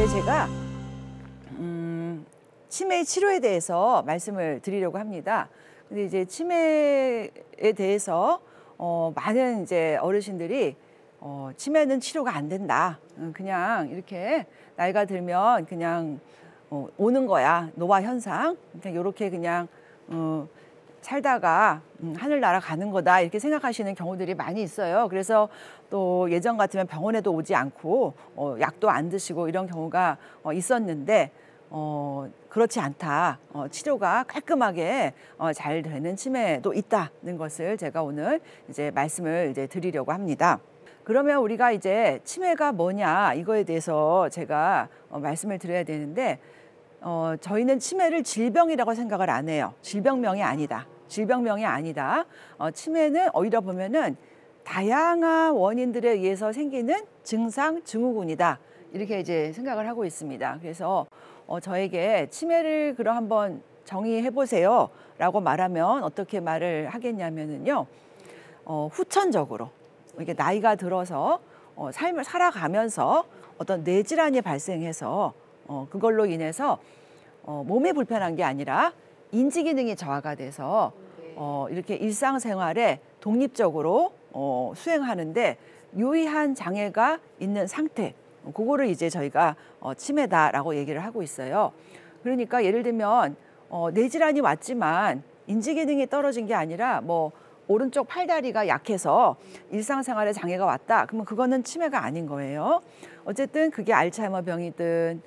이제 제가 치매 치료에 대해서 말씀을 드리려고 합니다. 근데 이제 치매에 대해서 많은 이제 어르신들이 치매는 치료가 안 된다. 그냥 이렇게 나이가 들면 그냥 오는 거야. 노화 현상. 그냥 이렇게 그냥 살다가 하늘 날아가는 거다 이렇게 생각하시는 경우들이 많이 있어요. 그래서 또 예전 같으면 병원에도 오지 않고 약도 안 드시고 이런 경우가 있었는데 그렇지 않다. 치료가 깔끔하게 잘 되는 치매도 있다는 것을 제가 오늘 이제 말씀을 이제 드리려고 합니다. 그러면 우리가 이제 치매가 뭐냐 이거에 대해서 제가 말씀을 드려야 되는데 저희는 치매를 질병이라고 생각을 안 해요. 질병명이 아니다. 질병명이 아니다. 치매는 오히려 보면은 다양한 원인들에 의해서 생기는 증상, 증후군이다. 이렇게 이제 생각을 하고 있습니다. 그래서 저에게 치매를 그럼 한번 정의해 보세요 라고 말하면 어떻게 말을 하겠냐면은요. 후천적으로 이렇게 나이가 들어서 삶을 살아가면서 어떤 뇌질환이 발생해서 그걸로 인해서 몸이 불편한 게 아니라 인지 기능이 저하가 돼서 이렇게 일상생활에 독립적으로 수행하는데 유의한 장애가 있는 상태, 그거를 이제 저희가 치매다라고 얘기를 하고 있어요. 그러니까 예를 들면 뇌질환이 왔지만 인지 기능이 떨어진 게 아니라 뭐 오른쪽 팔다리가 약해서 일상생활에 장애가 왔다. 그러면 그거는 치매가 아닌 거예요. 어쨌든 그게 알츠하이머 병이든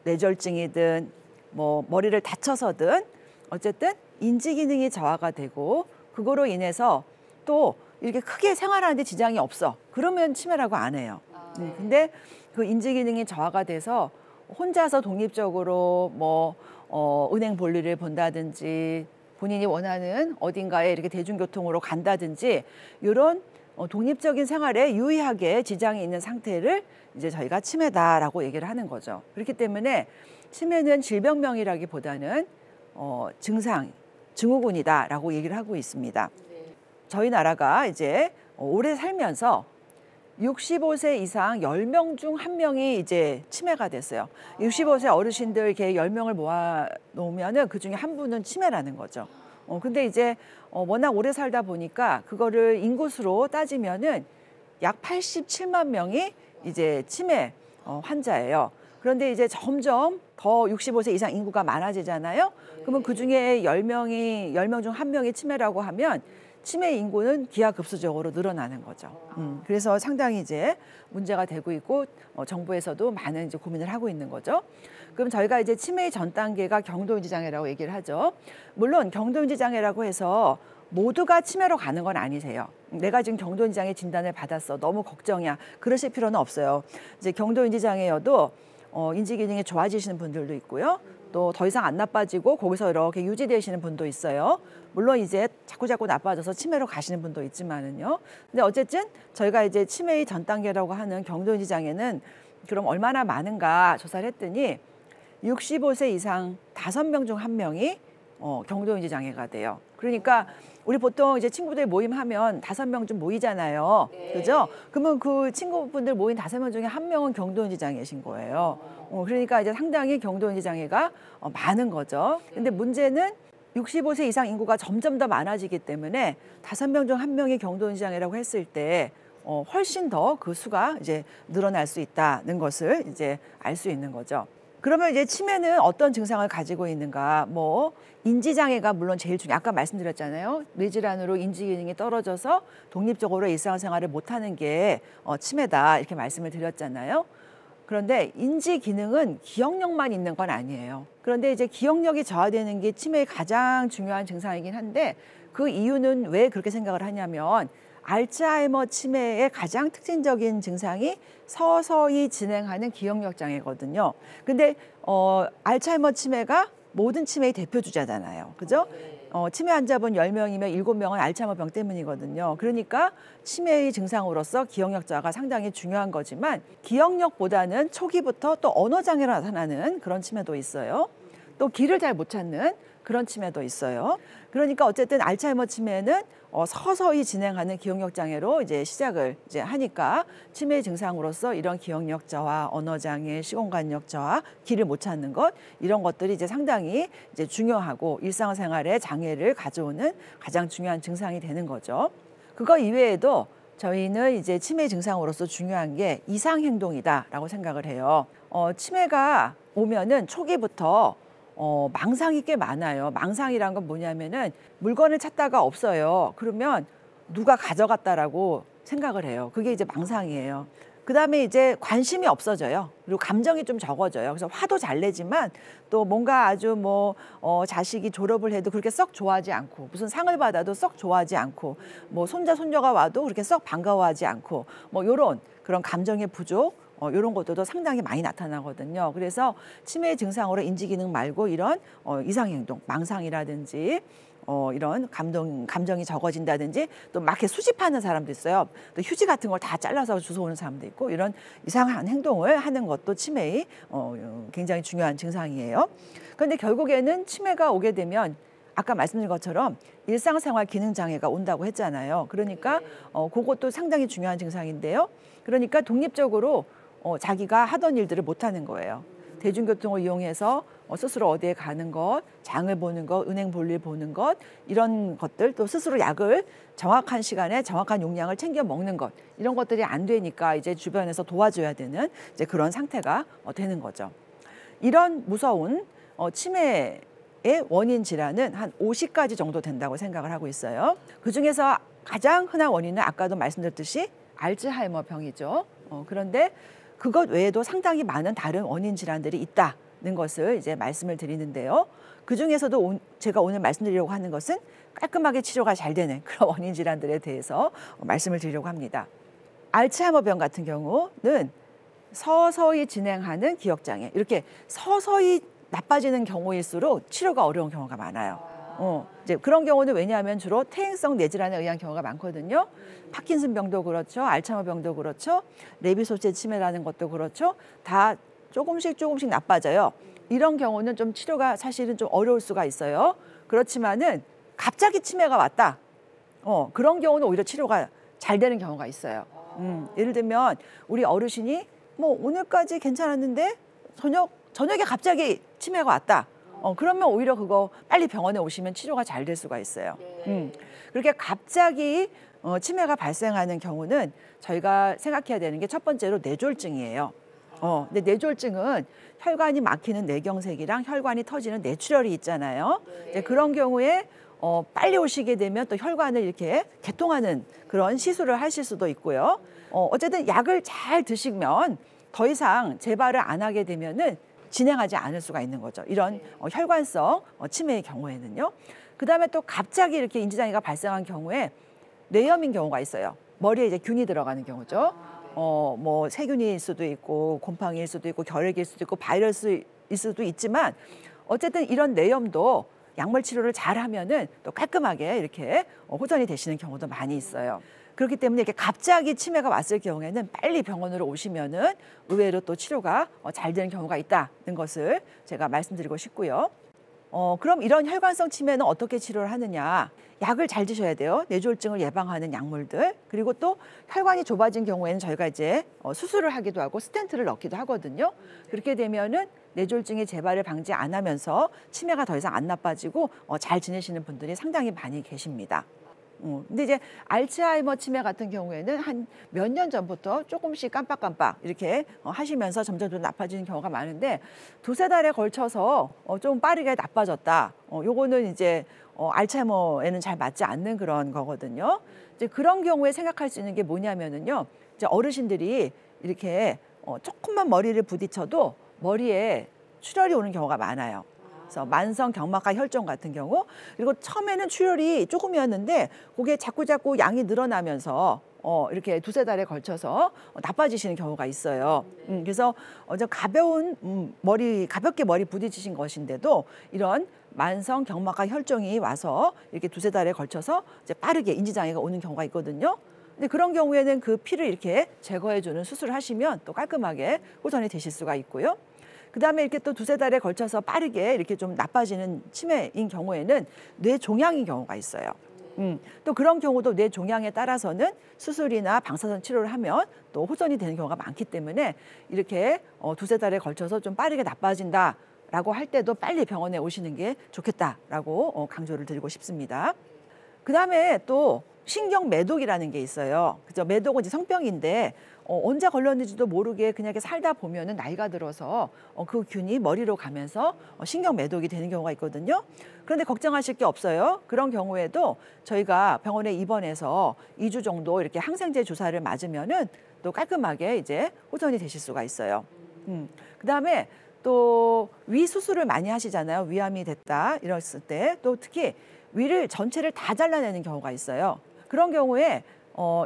뇌졸중이든 뭐 머리를 다쳐서든 어쨌든 인지 기능이 저하가 되고 그거로 인해서 또 이렇게 크게 생활하는데 지장이 없어. 그러면 치매라고 안 해요. 근데 그 인지 기능이 저하가 돼서 혼자서 독립적으로 뭐 은행 볼일을 본다든지 본인이 원하는 어딘가에 이렇게 대중교통으로 간다든지 이런 독립적인 생활에 유의하게 지장이 있는 상태를 이제 저희가 치매다라고 얘기를 하는 거죠. 그렇기 때문에 치매는 질병명이라기보다는 증상, 증후군이다라고 얘기를 하고 있습니다. 저희 나라가 이제 오래 살면서 65세 이상 10명 중 1명이 이제 치매가 됐어요. 65세 어르신들 이렇게 10명을 모아 놓으면은 그 중에 한 분은 치매라는 거죠. 근데 이제 워낙 오래 살다 보니까 그거를 인구수로 따지면은 약 87만 명이 이제 치매 환자예요. 그런데 이제 점점 더 65세 이상 인구가 많아지잖아요. 그러면 그 중에 10명 중 1명이 치매라고 하면 치매 인구는 기하급수적으로 늘어나는 거죠. 그래서 상당히 이제 문제가 되고 있고 정부에서도 많은 이제 고민을 하고 있는 거죠. 그럼 저희가 이제 치매의 전 단계가 경도인지 장애라고 얘기를 하죠. 물론 경도인지 장애라고 해서 모두가 치매로 가는 건 아니세요. 내가 지금 경도인지 장애 진단을 받았어. 너무 걱정이야. 그러실 필요는 없어요. 이제 경도인지 장애여도 인지 기능이 좋아지시는 분들도 있고요. 또 더 이상 안 나빠지고 거기서 이렇게 유지되시는 분도 있어요. 물론 이제 자꾸 나빠져서 치매로 가시는 분도 있지만은요. 근데 어쨌든 저희가 이제 치매의 전 단계라고 하는 경도인지 장애는 그럼 얼마나 많은가 조사를 했더니 65세 이상 5명 중 1명이 경도인지 장애가 돼요. 그러니까 우리 보통 이제 친구들 모임하면 5명 좀 모이잖아요. 그죠? 그러면 그 친구분들 모인 5명 중에 1명은 경도인지 장애이신 거예요. 그러니까 이제 상당히 경도인지 장애가 많은 거죠. 근데 문제는 65세 이상 인구가 점점 더 많아지기 때문에 5명 중 1명이 경도인지 장애라고 했을 때 훨씬 더 그 수가 이제 늘어날 수 있다는 것을 이제 알 수 있는 거죠. 그러면 이제 치매는 어떤 증상을 가지고 있는가? 뭐 인지장애가 물론 제일 중요해요. 아까 말씀드렸잖아요. 뇌질환으로 인지 기능이 떨어져서 독립적으로 일상생활을 못하는 게 치매다 이렇게 말씀을 드렸잖아요. 그런데 인지 기능은 기억력만 있는 건 아니에요. 그런데 이제 기억력이 저하되는 게 치매의 가장 중요한 증상이긴 한데 그 이유는 왜 그렇게 생각을 하냐면 알츠하이머 치매의 가장 특징적인 증상이 서서히 진행하는 기억력 장애거든요. 근데 알츠하이머 치매가 모든 치매의 대표 주자잖아요. 그죠? 치매 환자분 10명이면 7명은 알츠하이머 병 때문이거든요. 그러니까 치매의 증상으로서 기억력 저하가 상당히 중요한 거지만 기억력보다는 초기부터 또 언어 장애로 나타나는 그런 치매도 있어요. 또 길을 잘 못 찾는 그런 치매도 있어요. 그러니까 어쨌든 알츠하이머 치매는 서서히 진행하는 기억력 장애로 이제 시작을 이제 하니까 치매 증상으로서 이런 기억력 저하, 언어 장애, 시공간력 저하, 길을 못 찾는 것 이런 것들이 이제 상당히 이제 중요하고 일상생활에 장애를 가져오는 가장 중요한 증상이 되는 거죠. 그거 이외에도 저희는 이제 치매 증상으로서 중요한 게 이상 행동이다라고 생각을 해요. 치매가 오면은 초기부터 망상이 꽤 많아요. 망상이란 건 뭐냐면은 물건을 찾다가 없어요. 그러면 누가 가져갔다라고 생각을 해요. 그게 이제 망상이에요. 그다음에 이제 관심이 없어져요. 그리고 감정이 좀 적어져요. 그래서 화도 잘 내지만 또 뭔가 아주 자식이 졸업을 해도 그렇게 썩 좋아하지 않고 무슨 상을 받아도 썩 좋아하지 않고 손자 손녀가 와도 그렇게 썩 반가워하지 않고 요런 그런 감정의 부족 이런 것들도 상당히 많이 나타나거든요. 그래서 치매 증상으로 인지 기능 말고 이런 이상 행동, 망상이라든지 이런 감정이 적어진다든지 또 막 이렇게 수집하는 사람도 있어요. 또 휴지 같은 걸 다 잘라서 주워오는 사람도 있고 이런 이상한 행동을 하는 것도 치매의 굉장히 중요한 증상이에요. 그런데 결국에는 치매가 오게 되면 아까 말씀드린 것처럼 일상생활 기능 장애가 온다고 했잖아요. 그러니까 그것도 상당히 중요한 증상인데요. 그러니까 독립적으로 자기가 하던 일들을 못하는 거예요. 대중교통을 이용해서 스스로 어디에 가는 것, 장을 보는 것, 은행 볼일 보는 것 이런 것들 또 스스로 약을 정확한 시간에 정확한 용량을 챙겨 먹는 것 이런 것들이 안 되니까 이제 주변에서 도와줘야 되는 이제 그런 상태가 되는 거죠. 이런 무서운 치매의 원인 질환은 한 50가지 정도 된다고 생각을 하고 있어요. 그중에서 가장 흔한 원인은 아까도 말씀드렸듯이 알츠하이머 병이죠. 그런데 그것 외에도 상당히 많은 다른 원인 질환들이 있다는 것을 이제 말씀을 드리는데요. 그중에서도 제가 오늘 말씀드리려고 하는 것은 깔끔하게 치료가 잘 되는 그런 원인 질환들에 대해서 말씀을 드리려고 합니다. 알츠하이머병 같은 경우는 서서히 진행하는 기억장애 이렇게 서서히 나빠지는 경우일수록 치료가 어려운 경우가 많아요. 이제 그런 경우는 왜냐하면 주로 퇴행성 뇌질환에 의한 경우가 많거든요. 파킨슨병도 그렇죠. 알츠하이머병도 그렇죠. 레비소체 치매라는 것도 그렇죠. 다 조금씩 나빠져요. 이런 경우는 좀 치료가 사실은 좀 어려울 수가 있어요. 그렇지만은 갑자기 치매가 왔다. 그런 경우는 오히려 치료가 잘 되는 경우가 있어요. 예를 들면 우리 어르신이 오늘까지 괜찮았는데 저녁에 갑자기 치매가 왔다. 그러면 오히려 그거 빨리 병원에 오시면 치료가 잘 될 수가 있어요. 그렇게 갑자기 치매가 발생하는 경우는 저희가 생각해야 되는 게 첫 번째로 뇌졸중이에요. 근데 뇌졸중은 혈관이 막히는 뇌경색이랑 혈관이 터지는 뇌출혈이 있잖아요. 이제 그런 경우에 빨리 오시게 되면 또 혈관을 이렇게 개통하는 그런 시술을 하실 수도 있고요. 어쨌든 약을 잘 드시면 더 이상 재발을 안 하게 되면은 진행하지 않을 수가 있는 거죠. 이런 혈관성 치매의 경우에는요. 그다음에 또 갑자기 이렇게 인지장애가 발생한 경우에 뇌염인 경우가 있어요. 머리에 이제 균이 들어가는 경우죠. 세균일 수도 있고 곰팡이일 수도 있고 결핵일 수도 있고 바이러스일 수도 있지만 어쨌든 이런 뇌염도 약물 치료를 잘 하면은 또 깔끔하게 이렇게 호전이 되시는 경우도 많이 있어요. 그렇기 때문에 이렇게 갑자기 치매가 왔을 경우에는 빨리 병원으로 오시면은 의외로 또 치료가 잘 되는 경우가 있다는 것을 제가 말씀드리고 싶고요. 그럼 이런 혈관성 치매는 어떻게 치료를 하느냐? 약을 잘 드셔야 돼요. 뇌졸중을 예방하는 약물들. 그리고 또 혈관이 좁아진 경우에는 저희가 이제 수술을 하기도 하고 스텐트를 넣기도 하거든요. 그렇게 되면은 뇌졸중의 재발을 방지 안 하면서 치매가 더 이상 안 나빠지고 잘 지내시는 분들이 상당히 많이 계십니다. 근데 이제 알츠하이머 치매 같은 경우에는 한 몇 년 전부터 조금씩 깜빡깜빡 이렇게 하시면서 점점 좀 나빠지는 경우가 많은데 두세 달에 걸쳐서 좀 빠르게 나빠졌다. 요거는 이제 알츠하이머에는 잘 맞지 않는 그런 거거든요. 이제 그런 경우에 생각할 수 있는 게 뭐냐면은요. 이제 어르신들이 이렇게 조금만 머리를 부딪혀도 머리에 출혈이 오는 경우가 많아요. 그래서 만성 경막하 혈종 같은 경우 그리고 처음에는 출혈이 조금이었는데 그게 자꾸 양이 늘어나면서 이렇게 두세 달에 걸쳐서 나빠지시는 경우가 있어요. 그래서 가벼운 가볍게 머리 부딪히신 것인데도 이런 만성 경막하 혈종이 와서 이렇게 두세 달에 걸쳐서 이제 빠르게 인지장애가 오는 경우가 있거든요. 근데 그런 경우에는 그 피를 이렇게 제거해주는 수술을 하시면 또 깔끔하게 호전이 되실 수가 있고요. 그다음에 이렇게 또 두세 달에 걸쳐서 빠르게 이렇게 좀 나빠지는 치매인 경우에는 뇌종양인 경우가 있어요. 또 그런 경우도 뇌 종양에 따라서는 수술이나 방사선 치료를 하면 또 호전이 되는 경우가 많기 때문에 이렇게 두세 달에 걸쳐서 좀 빠르게 나빠진다라고 할 때도 빨리 병원에 오시는 게 좋겠다라고 강조를 드리고 싶습니다. 그다음에 또 신경 매독이라는 게 있어요. 그죠? 매독은 이제 성병인데 언제 걸렸는지도 모르게 그냥 이렇게 살다 보면은 나이가 들어서 그 균이 머리로 가면서 신경 매독이 되는 경우가 있거든요. 그런데 걱정하실 게 없어요. 그런 경우에도 저희가 병원에 입원해서 2주 정도 이렇게 항생제 주사를 맞으면은 또 깔끔하게 이제 호전이 되실 수가 있어요. 그다음에 또 위 수술을 많이 하시잖아요. 위암이 됐다 이랬을 때 또 특히 위를 전체를 다 잘라내는 경우가 있어요. 그런 경우에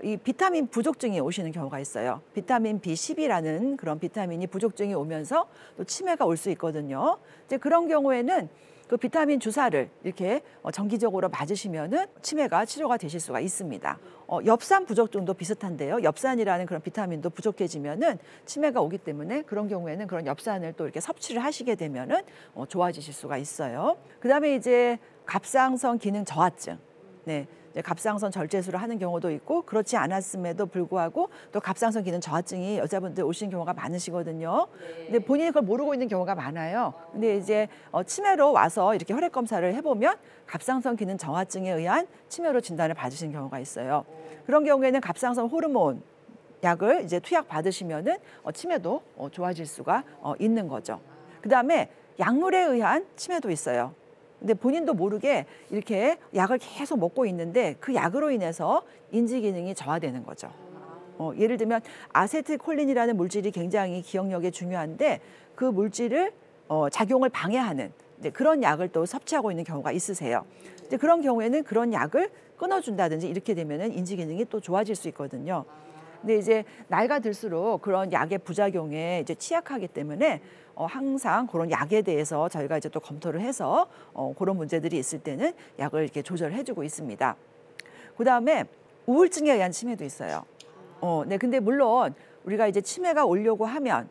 이 비타민 부족증이 오시는 경우가 있어요. 비타민 B12라는 그런 비타민이 부족증이 오면서 또 치매가 올 수 있거든요. 이제 그런 경우에는 그 비타민 주사를 이렇게 정기적으로 맞으시면은 치매가 치료가 되실 수가 있습니다. 엽산 부족증도 비슷한데요. 엽산이라는 그런 비타민도 부족해지면은 치매가 오기 때문에 그런 경우에는 그런 엽산을 또 이렇게 섭취를 하시게 되면은 좋아지실 수가 있어요. 그다음에 이제 갑상선 기능 저하증. 네. 이제 갑상선 절제술을 하는 경우도 있고 그렇지 않았음에도 불구하고 또 갑상선 기능 저하증이 여자분들 오시는 경우가 많으시거든요. 근데 본인이 그걸 모르고 있는 경우가 많아요. 근데 이제 치매로 와서 이렇게 혈액 검사를 해보면 갑상선 기능 저하증에 의한 치매로 진단을 받으시는 경우가 있어요. 그런 경우에는 갑상선 호르몬 약을 이제 투약 받으시면은 치매도 좋아질 수가 있는 거죠. 그다음에 약물에 의한 치매도 있어요. 근데 본인도 모르게 이렇게 약을 계속 먹고 있는데 그 약으로 인해서 인지 기능이 저하되는 거죠. 예를 들면 아세틸콜린이라는 물질이 굉장히 기억력에 중요한데 그 물질을 작용을 방해하는 그런 약을 또 섭취하고 있는 경우가 있으세요. 이제 그런 경우에는 그런 약을 끊어준다든지 이렇게 되면은 인지 기능이 또 좋아질 수 있거든요. 근데 이제 나이가 들수록 그런 약의 부작용에 이제 취약하기 때문에 항상 그런 약에 대해서 저희가 이제 또 검토를 해서 그런 문제들이 있을 때는 약을 이렇게 조절해주고 있습니다. 그다음에 우울증에 의한 치매도 있어요. 네, 근데 물론 우리가 이제 치매가 오려고 하면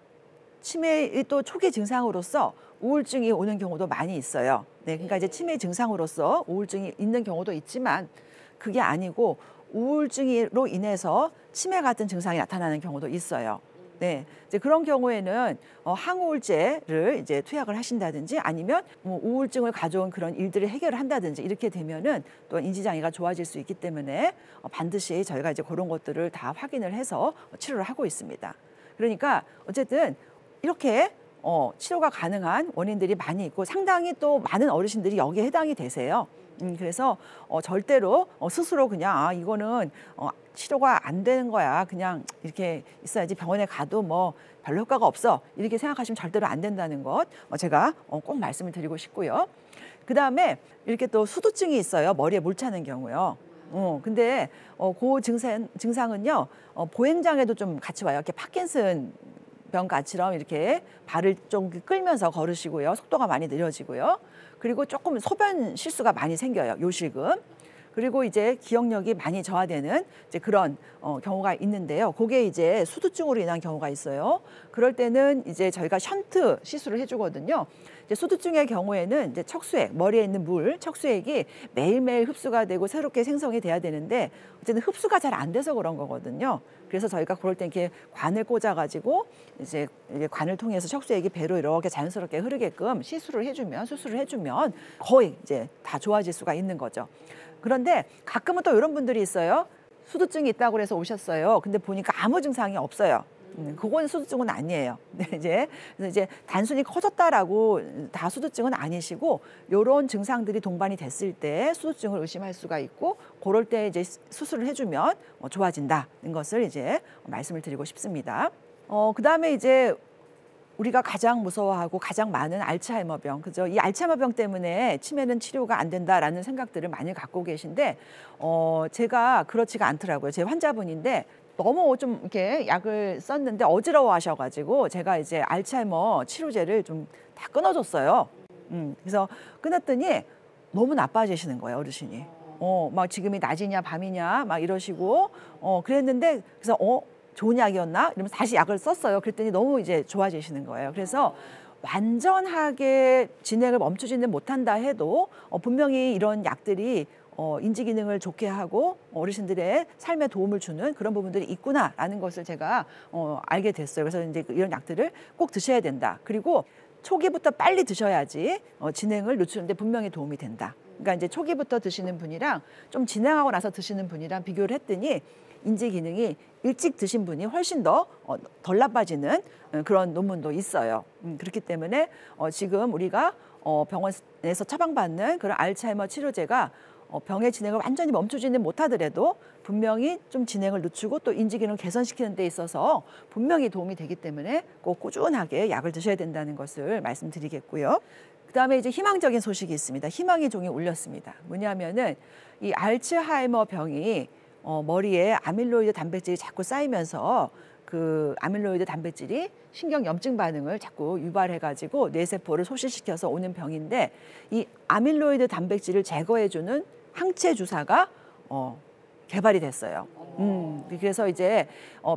치매의 또 초기 증상으로서 우울증이 오는 경우도 많이 있어요. 네, 그러니까 이제 치매 증상으로서 우울증이 있는 경우도 있지만 그게 아니고 우울증으로 인해서 치매 같은 증상이 나타나는 경우도 있어요. 네, 이제 그런 경우에는 항우울제를 이제 투약을 하신다든지 아니면 뭐 우울증을 가져온 그런 일들을 해결을 한다든지 이렇게 되면은 또 인지장애가 좋아질 수 있기 때문에 반드시 저희가 이제 그런 것들을 다 확인을 해서 치료를 하고 있습니다. 그러니까 어쨌든 이렇게 치료가 가능한 원인들이 많이 있고 상당히 또 많은 어르신들이 여기에 해당이 되세요. 그래서 절대로 스스로 그냥 이거는 치료가 안 되는 거야. 그냥 이렇게 있어야지 병원에 가도 뭐 별로 효과가 없어. 이렇게 생각하시면 절대로 안 된다는 것 제가 꼭 말씀을 드리고 싶고요. 그다음에 이렇게 또 수두증이 있어요. 머리에 물 차는 경우요. 근데 그 증상은요. 보행장애도 좀 같이 와요. 이렇게 파킨슨 병가처럼 이렇게 발을 좀 끌면서 걸으시고요. 속도가 많이 느려지고요. 그리고 조금 소변 실수가 많이 생겨요. 요실금. 그리고 이제 기억력이 많이 저하되는 이제 그런 경우가 있는데요. 그게 이제 수두증으로 인한 경우가 있어요. 그럴 때는 이제 저희가 션트 시술을 해주거든요. 이제 수두증의 경우에는 이제 척수액, 머리에 있는 물, 척수액이 매일매일 흡수가 되고 새롭게 생성이 돼야 되는데 어쨌든 흡수가 잘 안 돼서 그런 거거든요. 그래서 저희가 그럴 때 이렇게 관을 꽂아가지고 이제 관을 통해서 척수액이 배로 이렇게 자연스럽게 흐르게끔 시술을 해주면, 수술을 해주면 거의 이제 다 좋아질 수가 있는 거죠. 그런데 가끔은 또 이런 분들이 있어요. 수두증이 있다고 해서 오셨어요. 근데 보니까 아무 증상이 없어요. 그건 수두증은 아니에요. 그래서 이제 단순히 커졌다라고 다 수두증은 아니시고 이런 증상들이 동반이 됐을 때 수두증을 의심할 수가 있고 그럴 때 이제 수술을 해주면 좋아진다는 것을 이제 말씀을 드리고 싶습니다. 그다음에 이제 우리가 가장 무서워하고 가장 많은 알츠하이머병, 그죠? 이 알츠하이머병 때문에 치매는 치료가 안 된다라는 생각들을 많이 갖고 계신데, 제가 그렇지가 않더라고요. 제 환자분인데 너무 좀 이렇게 약을 썼는데 어지러워하셔가지고 제가 이제 알츠하이머 치료제를 좀 다 끊어줬어요. 그래서 끊었더니 너무 나빠지시는 거예요, 어르신이. 막 지금이 낮이냐 밤이냐 막 이러시고, 그랬는데 그래서 좋은 약이었나? 이러면서 다시 약을 썼어요. 그랬더니 너무 이제 좋아지시는 거예요. 그래서 완전하게 진행을 멈추지는 못한다 해도 분명히 이런 약들이 인지 기능을 좋게 하고 어르신들의 삶에 도움을 주는 그런 부분들이 있구나라는 것을 제가 알게 됐어요. 그래서 이제 이런 약들을 꼭 드셔야 된다. 그리고 초기부터 빨리 드셔야지 진행을 늦추는데 분명히 도움이 된다. 그러니까 이제 초기부터 드시는 분이랑 좀 진행하고 나서 드시는 분이랑 비교를 했더니 인지 기능이 일찍 드신 분이 훨씬 더 덜 나빠지는 그런 논문도 있어요. 그렇기 때문에 지금 우리가 병원에서 처방받는 그런 알츠하이머 치료제가 병의 진행을 완전히 멈추지는 못하더라도 분명히 좀 진행을 늦추고 또 인지 기능을 개선시키는 데 있어서 분명히 도움이 되기 때문에 꼭 꾸준하게 약을 드셔야 된다는 것을 말씀드리겠고요. 그다음에 이제 희망적인 소식이 있습니다. 희망의 종이 울렸습니다. 뭐냐면은 이 알츠하이머 병이 머리에 아밀로이드 단백질이 자꾸 쌓이면서 그 아밀로이드 단백질이 신경 염증 반응을 자꾸 유발해가지고 뇌세포를 소실시켜서 오는 병인데 이 아밀로이드 단백질을 제거해주는 항체 주사가 개발이 됐어요. 그래서 이제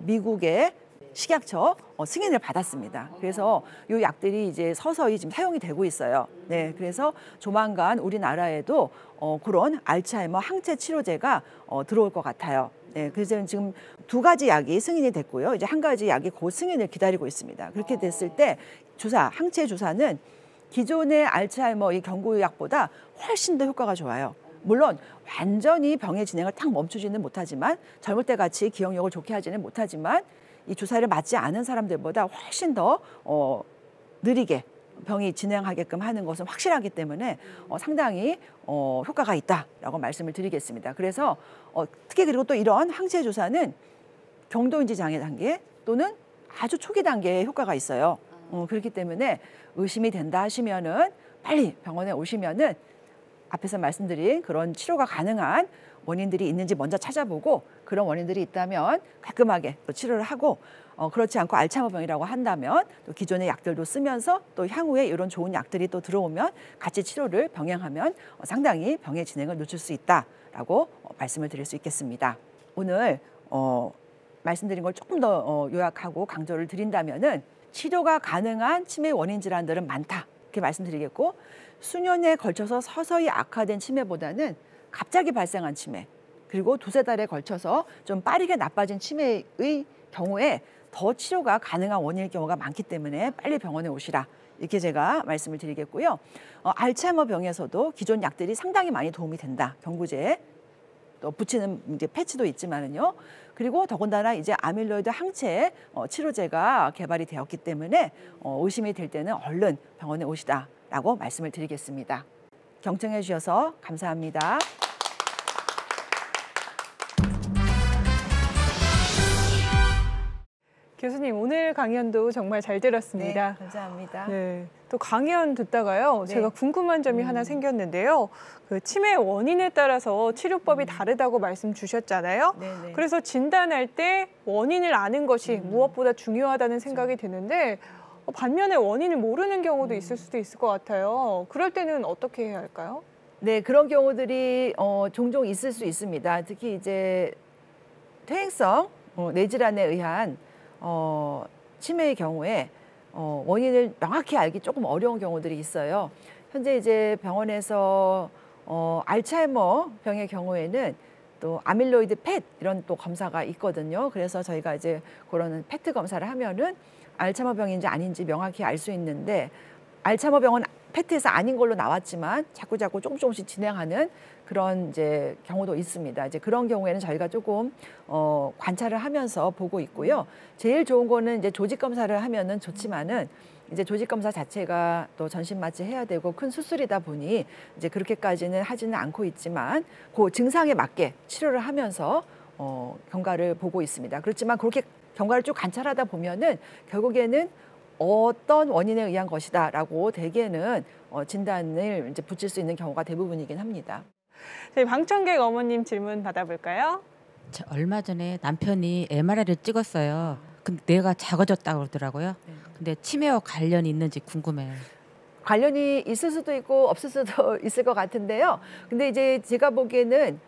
미국의 식약처 승인을 받았습니다. 그래서 이 약들이 이제 서서히 지금 사용이 되고 있어요. 네, 그래서 조만간 우리나라에도 그런 알츠하이머 항체 치료제가 들어올 것 같아요. 네, 그래서 지금 2가지 약이 승인이 됐고요. 이제 1가지 약이 곧 승인을 기다리고 있습니다. 그렇게 됐을 때 항체 주사는 기존의 알츠하이머 이 경구약보다 훨씬 더 효과가 좋아요. 물론 완전히 병의 진행을 딱 멈추지는 못하지만 젊을 때 같이 기억력을 좋게 하지는 못하지만 이 주사를 맞지 않은 사람들보다 훨씬 더 느리게 병이 진행하게끔 하는 것은 확실하기 때문에 상당히 효과가 있다라고 말씀을 드리겠습니다. 그래서 특히 그리고 또 이런 항체 주사는 경도인지 장애 단계 또는 아주 초기 단계에 효과가 있어요. 그렇기 때문에 의심이 된다 하시면은 빨리 병원에 오시면은 앞에서 말씀드린 그런 치료가 가능한 원인들이 있는지 먼저 찾아보고 그런 원인들이 있다면 깔끔하게 또 치료를 하고 그렇지 않고 알츠하이머병이라고 한다면 또 기존의 약들도 쓰면서 또 향후에 이런 좋은 약들이 또 들어오면 같이 치료를 병행하면 상당히 병의 진행을 늦출 수 있다라고 말씀을 드릴 수 있겠습니다. 오늘 말씀드린 걸 조금 더 요약하고 강조를 드린다면은 치료가 가능한 치매 원인 질환들은 많다 이렇게 말씀드리겠고 수년에 걸쳐서 서서히 악화된 치매보다는 갑자기 발생한 치매 그리고 2-3달에 걸쳐서 좀 빠르게 나빠진 치매의 경우에 더 치료가 가능한 원인일 경우가 많기 때문에 빨리 병원에 오시라 이렇게 제가 말씀을 드리겠고요. 알츠하이머 병에서도 기존 약들이 상당히 많이 도움이 된다. 경구제 또 붙이는 이제 패치도 있지만은요. 그리고 더군다나 이제 아밀로이드 항체 치료제가 개발이 되었기 때문에 의심이 될 때는 얼른 병원에 오시라라고 말씀을 드리겠습니다. 경청해 주셔서 감사합니다. 교수님 오늘 강연도 정말 잘 들었습니다. 네, 감사합니다. 네, 또 강연 듣다가요. 네. 제가 궁금한 점이 하나 생겼는데요. 그 치매 원인에 따라서 치료법이 다르다고 말씀 주셨잖아요. 네네. 그래서 진단할 때 원인을 아는 것이 무엇보다 중요하다는 생각이 드는데 반면에 원인을 모르는 경우도 있을 수도 있을 것 같아요. 그럴 때는 어떻게 해야 할까요? 네, 그런 경우들이 종종 있을 수 있습니다. 특히 이제 퇴행성 뇌질환에 의한 치매의 경우에 원인을 명확히 알기 조금 어려운 경우들이 있어요. 현재 이제 병원에서 알츠하이머 병의 경우에는 또 아밀로이드 펫 이런 또 검사가 있거든요. 그래서 저희가 이제 그런 페트 검사를 하면은 알츠하이머 병인지 아닌지 명확히 알 수 있는데 알츠하이머 병은 페트에서 아닌 걸로 나왔지만 자꾸 조금씩 진행하는 그런 이제 경우도 있습니다. 이제 그런 경우에는 저희가 조금 관찰을 하면서 보고 있고요. 제일 좋은 거는 이제 조직 검사를 하면은 좋지만은 이제 조직 검사 자체가 또 전신 마취해야 되고 큰 수술이다 보니 이제 그렇게까지는 하지는 않고 있지만 그 증상에 맞게 치료를 하면서 경과를 보고 있습니다. 그렇지만 그렇게 경과를 쭉 관찰하다 보면은 결국에는 어떤 원인에 의한 것이다라고 대개는 진단을 이제 붙일 수 있는 경우가 대부분이긴 합니다. 저희 방청객 어머님 질문 받아볼까요? 저 얼마 전에 남편이 MRI를 찍었어요. 근데 뇌가 작아졌다고 그러더라고요. 근데 치매와 관련이 있는지 궁금해요. 관련이 있을 수도 있고 없을 수도 있을 것 같은데요. 근데 이제 제가 보기에는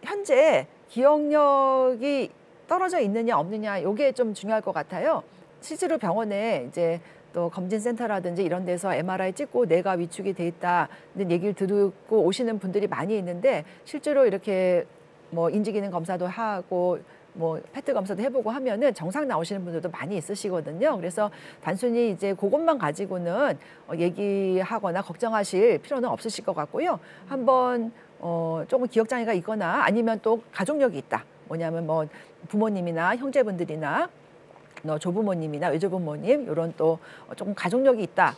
현재 기억력이 떨어져 있느냐 없느냐 이게 좀 중요할 것 같아요. 실제로 병원에 이제 또 검진센터라든지 이런 데서 MRI 찍고 뇌가 위축이 돼 있다는 얘기를 듣고 오시는 분들이 많이 있는데 실제로 이렇게 뭐 인지기능 검사도 하고 뭐 페트 검사도 해보고 하면은 정상 나오시는 분들도 많이 있으시거든요. 그래서 단순히 이제 그것만 가지고는 얘기하거나 걱정하실 필요는 없으실 것 같고요. 한번 조금 기억 장애가 있거나 아니면 또 가족력이 있다. 뭐냐면 뭐 부모님이나 형제분들이나 조부모님이나 외조부모님 이런 또 조금 가족력이 있다.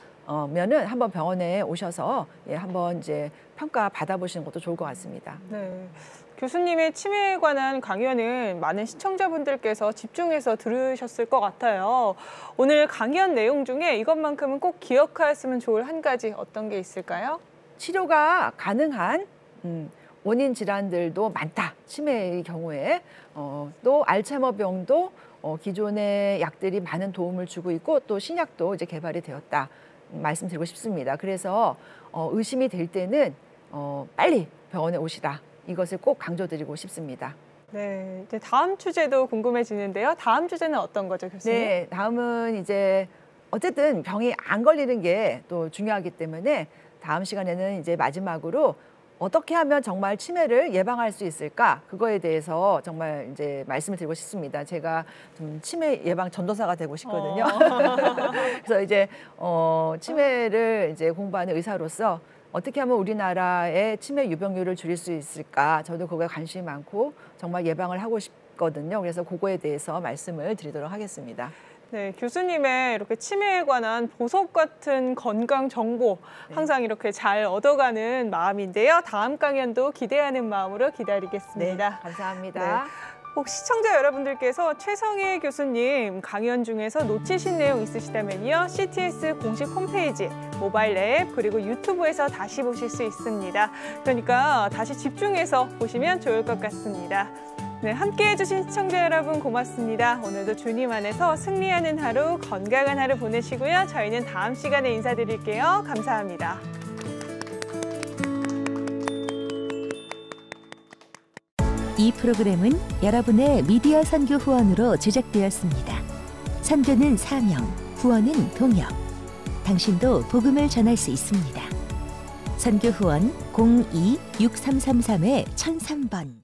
면은 한번 병원에 오셔서 한번 이제 평가 받아보시는 것도 좋을 것 같습니다. 네. 교수님의 치매에 관한 강연은 많은 시청자분들께서 집중해서 들으셨을 것 같아요. 오늘 강연 내용 중에 이것만큼은 꼭 기억하였으면 좋을 한 가지 어떤 게 있을까요? 치료가 가능한 원인 질환들도 많다. 치매의 경우에 또 알츠하이머병도 기존의 약들이 많은 도움을 주고 있고 또 신약도 이제 개발이 되었다. 말씀드리고 싶습니다. 그래서 의심이 될 때는 빨리 병원에 오시라. 이것을 꼭 강조드리고 싶습니다. 네, 이제 다음 주제도 궁금해지는데요. 다음 주제는 어떤 거죠, 교수님? 네, 다음은 이제 어쨌든 병이 안 걸리는 게 또 중요하기 때문에 다음 시간에는 이제 마지막으로 어떻게 하면 정말 치매를 예방할 수 있을까? 그거에 대해서 정말 이제 말씀을 드리고 싶습니다. 제가 좀 치매 예방 전도사가 되고 싶거든요. 그래서 이제 치매를 이제 공부하는 의사로서 어떻게 하면 우리나라의 치매 유병률을 줄일 수 있을까? 저도 그거에 관심이 많고 정말 예방을 하고 싶거든요. 그래서 그거에 대해서 말씀을 드리도록 하겠습니다. 네, 교수님의 이렇게 치매에 관한 보석 같은 건강 정보 항상 이렇게 잘 얻어가는 마음인데요. 다음 강연도 기대하는 마음으로 기다리겠습니다. 네, 감사합니다. 네. 혹시 시청자 여러분들께서 최성희 교수님 강연 중에서 놓치신 내용 있으시다면요. CTS 공식 홈페이지, 모바일 앱, 그리고 유튜브에서 다시 보실 수 있습니다. 그러니까 다시 집중해서 보시면 좋을 것 같습니다. 네, 함께해 주신 시청자 여러분 고맙습니다. 오늘도 주님 안에서 승리하는 하루, 건강한 하루 보내시고요. 저희는 다음 시간에 인사드릴게요. 감사합니다. 이 프로그램은 여러분의 미디어 선교 후원으로 제작되었습니다. 선교는 사명, 후원은 동역. 당신도 복음을 전할 수 있습니다. 선교 후원 02-6333-1003번